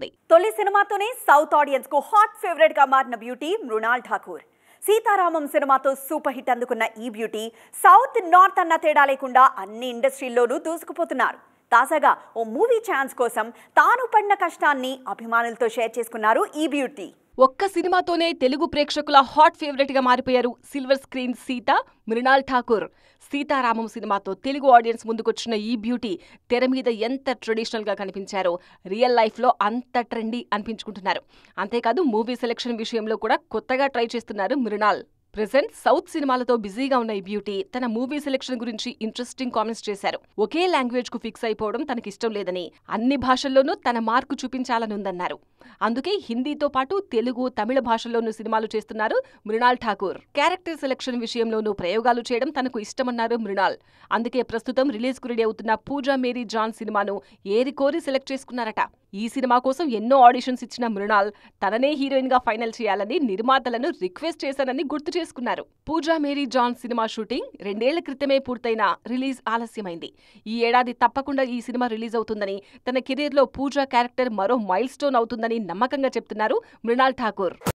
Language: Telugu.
చేస్తుంది. తొలి సినిమాతోనే సౌత్ ఆడియన్స్ కు హాట్ ఫేవరెట్ గా మారిన బ్యూటీ మృణాల్ ఠాకూర్. సీతారామం సినిమాతో సూపర్ హిట్ అందుకున్న ఈ బ్యూటీ సౌత్ నార్త్ అన్న తేడా లేకుండా అన్ని ఇండస్ట్రీల్లోనూ దూసుకుపోతున్నారు. తాజాగా ఓ మూవీ ఛాన్స్ కోసం తాను పడిన కష్టాన్ని అభిమానులతో షేర్ చేసుకున్నారు ఈ బ్యూటీ. ఒక్క సినిమాతోనే తెలుగు ప్రేక్షకుల హాట్ ఫేవరెట్ గా మారిపోయారు సిల్వర్ స్క్రీన్ సీత మృణాల్ ఠాకూర్. సీతారామం సినిమాతో తెలుగు ఆడియన్స్ ముందుకొచ్చిన ఈ బ్యూటీ తెర మీద ఎంత ట్రెడిషనల్ గా కనిపించారో రియల్ లైఫ్ లో అంత ట్రెండీ అనిపించుకుంటున్నారు. అంతేకాదు మూవీ సెలెక్షన్ విషయంలో కూడా కొత్తగా ట్రై చేస్తున్నారు మృణాల్. ప్రెజెంట్ సౌత్ సినిమాలతో బిజీగా ఉన్న ఈ బ్యూటీ తన మూవీ సెలెక్షన్ గురించి ఇంట్రెస్టింగ్ కామెంట్స్ చేశారు. ఒకే లాంగ్వేజ్ కు ఫిక్స్ అయిపోవడం తనకిష్టం లేదని, అన్ని భాషల్లోనూ తన మార్కు చూపించాలని ఉందన్నారు. అందుకే హిందీతో పాటు తెలుగు, తమిళ భాషల్లోనూ సినిమాలు చేస్తున్నారు మృణాల్ ఠాకూర్. క్యారెక్టర్ సెలెక్షన్ విషయంలోనూ ప్రయోగాలు చేయడం తనకు ఇష్టమన్నారు మృణాల్. అందుకే ప్రస్తుతం రిలీజ్ కు రెడీ అవుతున్న పూజా మేరీ జాన్ సినిమాను ఏరికోరి సెలెక్ట్ చేసుకున్నారట. ఈ సినిమా కోసం ఎన్నో ఆడిషన్స్ ఇచ్చిన మృణాల్ తననే హీరోయిన్ గా ఫైనల్ చేయాలని నిర్మాతలను రిక్వెస్ట్ చేశానని గుర్తు చేసుకున్నారు. పూజా మేరీ జాన్ సినిమా షూటింగ్ 2 ఏళ్ల క్రితమే పూర్తయినా రిలీజ్ ఆలస్యమైంది. ఈ ఏడాది తప్పకుండా ఈ సినిమా రిలీజ్ అవుతుందని, తన కెరీర్ లో పూజా క్యారెక్టర్ మరో మైల్ స్టోన్ అవుతుందని నమ్మకంగా చెప్తున్నారు మృణాల్ ఠాకూర్.